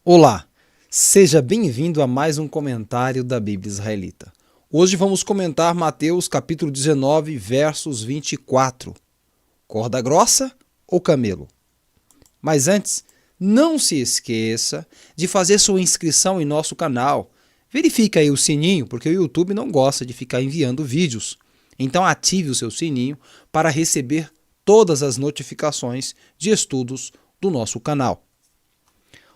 Olá, seja bem-vindo a mais um comentário da Bíblia Israelita. Hoje vamos comentar Mateus capítulo 19, versos 24. Corda grossa ou camelo? Mas antes, não se esqueça de fazer sua inscrição em nosso canal. Verifique aí o sininho, porque o YouTube não gosta de ficar enviando vídeos. Então ative o seu sininho para receber todas as notificações de estudos do nosso canal.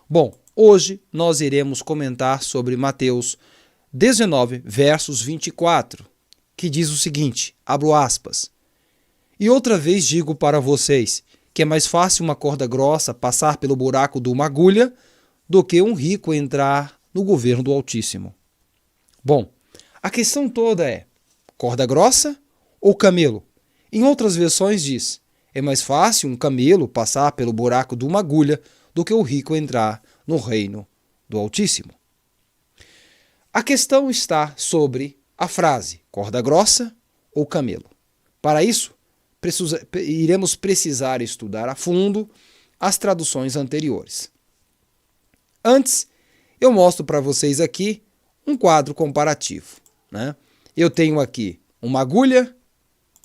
Bom, hoje nós iremos comentar sobre Mateus 19, versos 24, que diz o seguinte, abro aspas, e outra vez digo para vocês que é mais fácil uma corda grossa passar pelo buraco de uma agulha do que um rico entrar no governo do Altíssimo. Bom, a questão toda é, corda grossa ou camelo? Em outras versões diz, é mais fácil um camelo passar pelo buraco de uma agulha do que o rico entrar no reino do Altíssimo. A questão está sobre a frase corda grossa ou camelo. Para isso, iremos precisar estudar a fundo as traduções anteriores. Antes, eu mostro para vocês aqui um quadro comparativo, né? Eu tenho aqui uma agulha,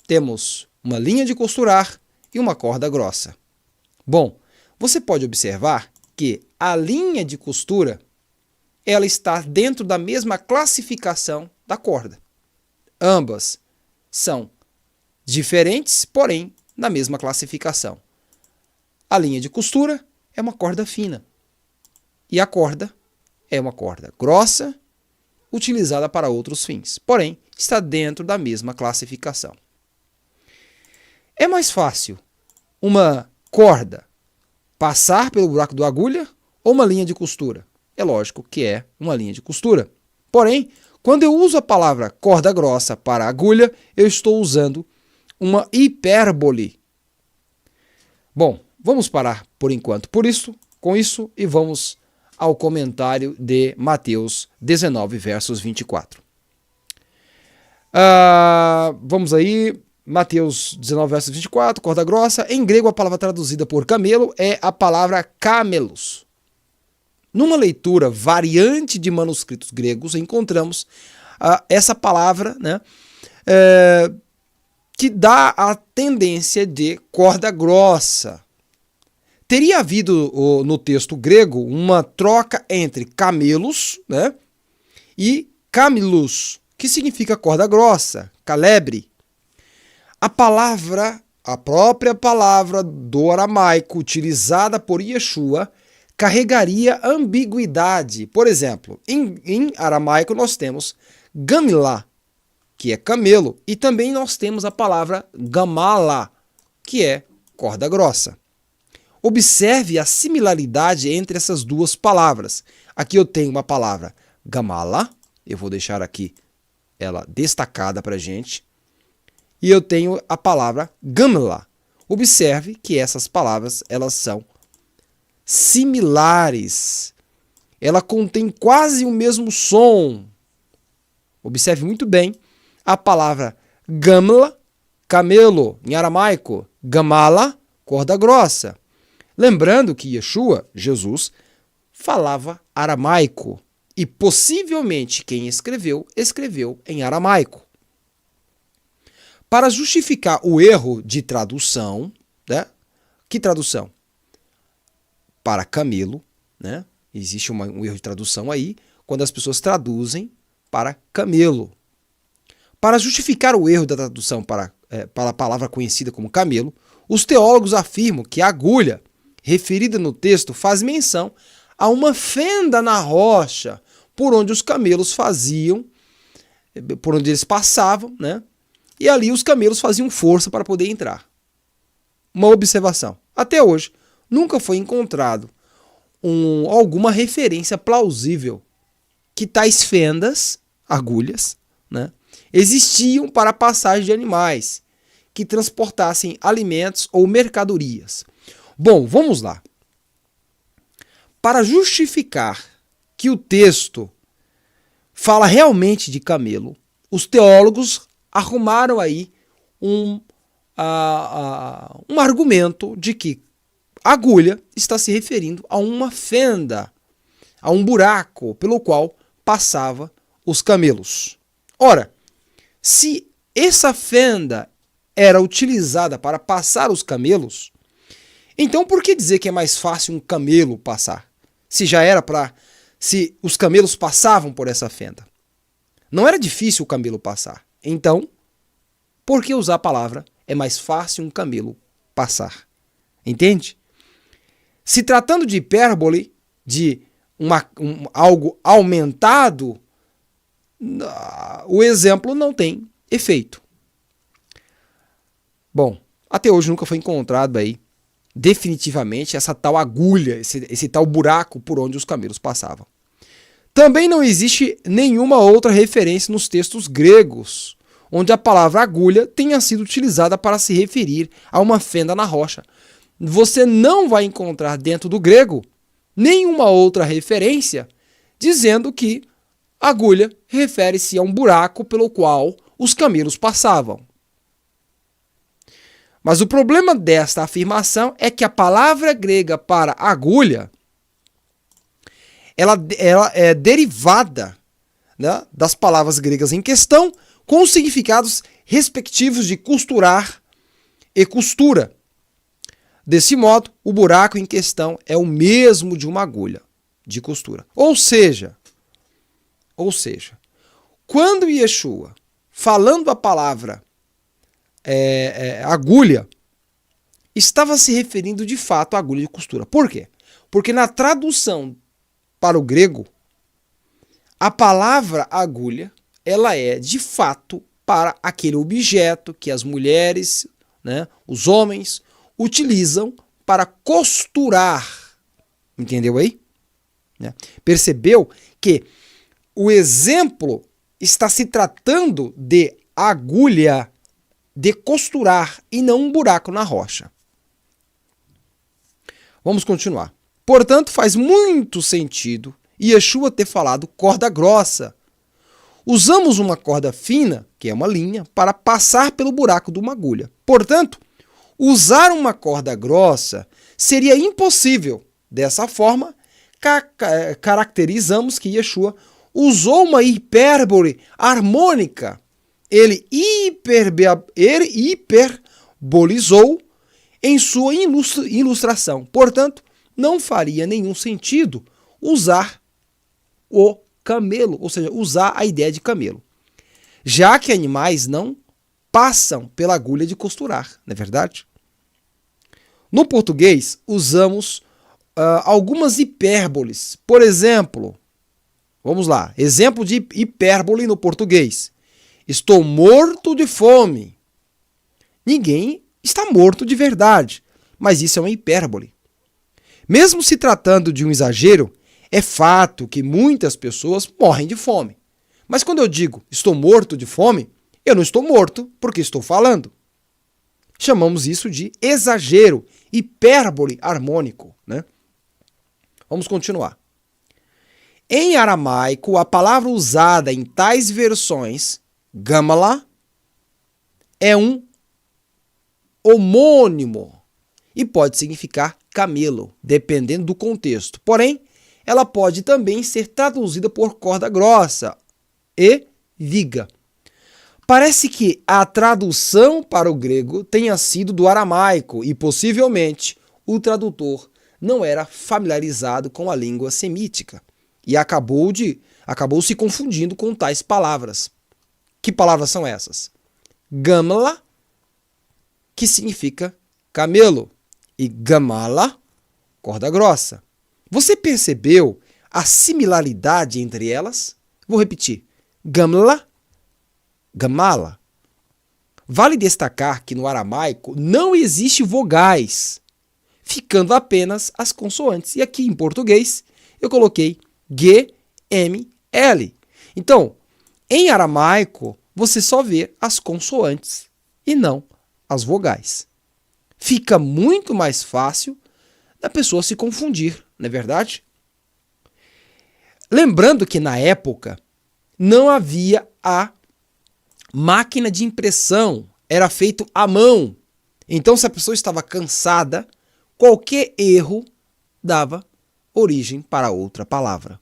temos uma linha de costurar e uma corda grossa. Bom, você pode observar que a linha de costura ela está dentro da mesma classificação da corda. Ambas são diferentes, porém na mesma classificação. A linha de costura é uma corda fina e a corda é uma corda grossa, utilizada para outros fins, porém está dentro da mesma classificação. É mais fácil uma corda passar pelo buraco da agulha ou uma linha de costura? É lógico que é uma linha de costura. Porém, quando eu uso a palavra corda grossa para agulha, eu estou usando uma hipérbole. Bom, vamos parar por enquanto com isso e vamos ao comentário de Mateus 19, versos 24. Vamos aí, Mateus 19, versos 24, corda grossa. Em grego, a palavra traduzida por camelo é a palavra camelos. Numa leitura variante de manuscritos gregos, encontramos essa palavra, né, que dá a tendência de corda grossa. Teria havido no texto grego uma troca entre camelos, né, e camelos, que significa corda grossa, calebre. A própria palavra do aramaico utilizada por Yeshua carregaria ambiguidade. Por exemplo, em aramaico nós temos gamilá, que é camelo, e também nós temos a palavra gamala, que é corda grossa. Observe a similaridade entre essas duas palavras. Aqui eu tenho uma palavra gamala, eu vou deixar aqui ela destacada para a gente, e eu tenho a palavra gamla. Observe que essas palavras elas são similares. Ela contém quase o mesmo som. Observe muito bem a palavra gamla, camelo, em aramaico, gamala, corda grossa. Lembrando que Yeshua, Jesus, falava aramaico e possivelmente quem escreveu em aramaico. Para justificar o erro de tradução, né? Que tradução? Para camelo, né? Existe um erro de tradução aí, quando as pessoas traduzem para camelo. Para justificar o erro da tradução para a palavra conhecida como camelo, os teólogos afirmam que a agulha, referida no texto, faz menção a uma fenda na rocha por onde os camelos por onde eles passavam, né? E ali os camelos faziam força para poder entrar. Uma observação. Até hoje, nunca foi encontrado alguma referência plausível que tais fendas, agulhas, né, existiam para a passagem de animais que transportassem alimentos ou mercadorias. Bom, vamos lá. Para justificar que o texto fala realmente de camelo, os teólogos arrumaram aí um argumento de que a agulha está se referindo a uma fenda. a um buraco pelo qual passava os camelos. Ora, se essa fenda era utilizada para passar os camelos, então por que dizer que é mais fácil um camelo passar? Se os camelos passavam por essa fenda. Não era difícil o camelo passar. Então, por que usar a palavra é mais fácil um camelo passar? Entende? Se tratando de hipérbole, de algo aumentado, o exemplo não tem efeito. Bom, até hoje nunca foi encontrado aí definitivamente essa tal agulha, esse tal buraco por onde os camelos passavam. Também não existe nenhuma outra referência nos textos gregos onde a palavra agulha tenha sido utilizada para se referir a uma fenda na rocha. Você não vai encontrar dentro do grego nenhuma outra referência dizendo que agulha refere-se a um buraco pelo qual os camelos passavam. Mas o problema desta afirmação é que a palavra grega para agulha ela é derivada, né, das palavras gregas em questão, com os significados respectivos de costurar e costura. Desse modo, o buraco em questão é o mesmo de uma agulha de costura. Ou seja, quando Yeshua, falando a palavra agulha, estava se referindo de fato à agulha de costura. Por quê? Porque na tradução para o grego, a palavra agulha, ela é de fato para aquele objeto que as mulheres, né, os homens, utilizam para costurar. Entendeu aí? Percebeu que o exemplo está se tratando de agulha de costurar e não um buraco na rocha. Vamos continuar. Portanto, faz muito sentido Yeshua ter falado corda grossa. Usamos uma corda fina, que é uma linha, para passar pelo buraco de uma agulha. Portanto, usar uma corda grossa seria impossível. Dessa forma, caracterizamos que Yeshua usou uma hipérbole harmônica. Ele hiperbolizou em sua ilustração. Portanto, não faria nenhum sentido usar o camelo, ou seja, usar a ideia de camelo, já que animais não passam pela agulha de costurar, não é verdade? No português, usamos algumas hipérboles. Por exemplo, vamos lá, exemplo de hipérbole no português. Estou morto de fome. Ninguém está morto de verdade, mas isso é uma hipérbole. Mesmo se tratando de um exagero, é fato que muitas pessoas morrem de fome. Mas quando eu digo estou morto de fome, eu não estou morto porque estou falando. Chamamos isso de exagero, hipérbole harmônico, né? Vamos continuar. Em aramaico, a palavra usada em tais versões, gamala, é um homônimo e pode significar camelo, dependendo do contexto. Porém, ela pode também ser traduzida por corda grossa e viga. Parece que a tradução para o grego tenha sido do aramaico e possivelmente o tradutor não era familiarizado com a língua semítica e acabou se confundindo com tais palavras. Que palavras são essas? Gamla, que significa camelo, e gamala, corda grossa. Você percebeu a similaridade entre elas? Vou repetir. Gamla, gamala. Vale destacar que no aramaico não existe vogais, ficando apenas as consoantes. E aqui em português eu coloquei G, M, L. Então, em aramaico você só vê as consoantes e não as vogais. Fica muito mais fácil da pessoa se confundir, não é verdade? Lembrando que na época não havia a máquina de impressão, era feito à mão. Então, se a pessoa estava cansada, qualquer erro dava origem para outra palavra.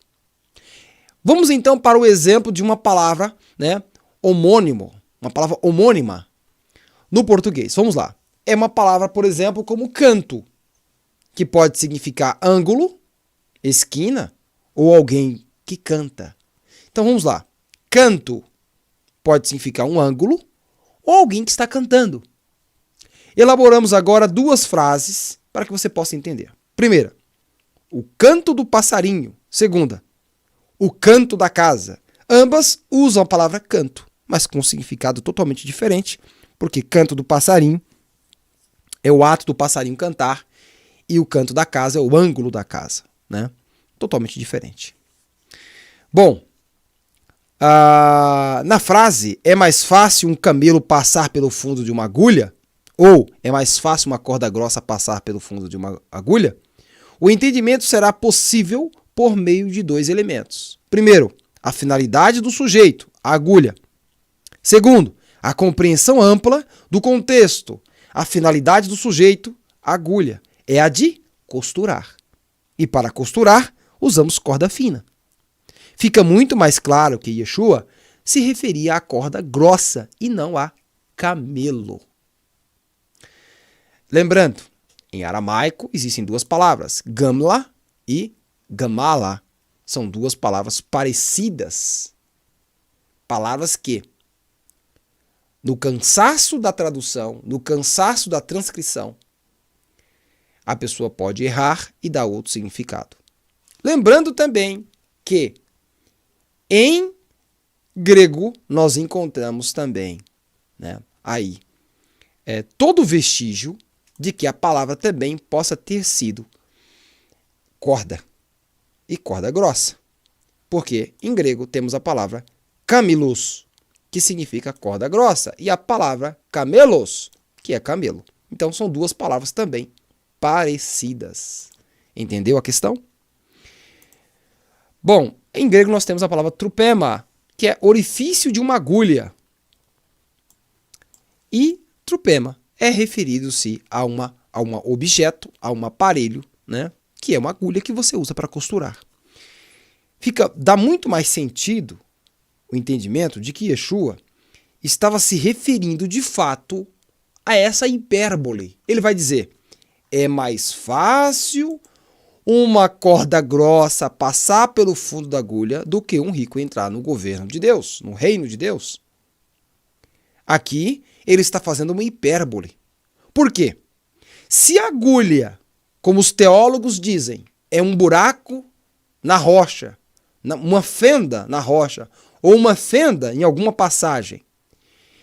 Vamos então para o exemplo de uma palavra, homônimo, uma palavra homônima no português. Vamos lá. É uma palavra, por exemplo, como canto, que pode significar ângulo, esquina ou alguém que canta. Então vamos lá. Canto pode significar um ângulo ou alguém que está cantando. Elaboramos agora duas frases para que você possa entender. Primeira, o canto do passarinho. Segunda, o canto da casa. Ambas usam a palavra canto, mas com um significado totalmente diferente, porque canto do passarinho é o ato do passarinho cantar e o canto da casa é o ângulo da casa, né? Totalmente diferente. Bom, na frase, é mais fácil um camelo passar pelo fundo de uma agulha, ou é mais fácil uma corda grossa passar pelo fundo de uma agulha, o entendimento será possível por meio de dois elementos. Primeiro, a finalidade do sujeito, a agulha. Segundo, a compreensão ampla do contexto. A finalidade do sujeito, a agulha, é a de costurar. E para costurar, usamos corda fina. Fica muito mais claro que Yeshua se referia à corda grossa e não a camelo. Lembrando, em aramaico existem duas palavras, gamla e gamala. São duas palavras parecidas. Palavras que, no cansaço da tradução, no cansaço da transcrição, a pessoa pode errar e dar outro significado. Lembrando também que em grego nós encontramos também, aí todo vestígio de que a palavra também possa ter sido corda e corda grossa. Porque em grego temos a palavra camelos, que significa corda grossa, e a palavra camelos, que é camelo. Então são duas palavras também parecidas. Entendeu a questão? Bom, em grego nós temos a palavra trupema, que é orifício de uma agulha. E trupema é referido-se a um objeto, a um aparelho, que é uma agulha que você usa para costurar. Dá muito mais sentido o entendimento de que Yeshua estava se referindo de fato a essa hipérbole. Ele vai dizer, é mais fácil uma corda grossa passar pelo fundo da agulha do que um rico entrar no governo de Deus, no reino de Deus. Aqui ele está fazendo uma hipérbole. Por quê? Se a agulha, como os teólogos dizem, é um buraco na rocha, uma fenda na rocha, ou uma fenda em alguma passagem,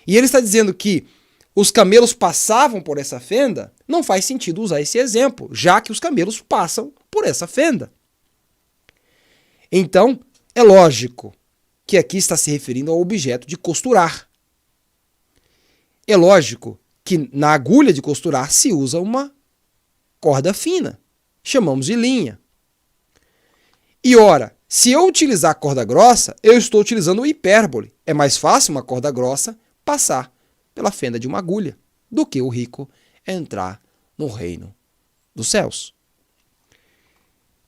e ele está dizendo que os camelos passavam por essa fenda, não faz sentido usar esse exemplo, já que os camelos passam por essa fenda. Então, é lógico que aqui está se referindo ao objeto de costurar. É lógico que na agulha de costurar se usa uma corda fina, chamamos de linha. E ora, se eu utilizar a corda grossa, eu estou utilizando o hipérbole. É mais fácil uma corda grossa passar pela fenda de uma agulha do que o rico entrar no reino dos céus.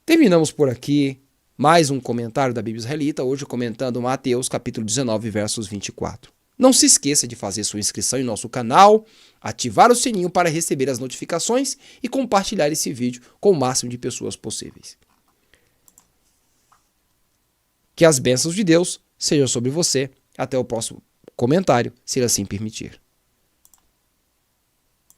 Terminamos por aqui mais um comentário da Bíblia Israelita, hoje comentando Mateus capítulo 19, versos 24. Não se esqueça de fazer sua inscrição em nosso canal, ativar o sininho para receber as notificações e compartilhar esse vídeo com o máximo de pessoas possíveis. Que as bênçãos de Deus sejam sobre você. Até o próximo comentário, se ele assim permitir.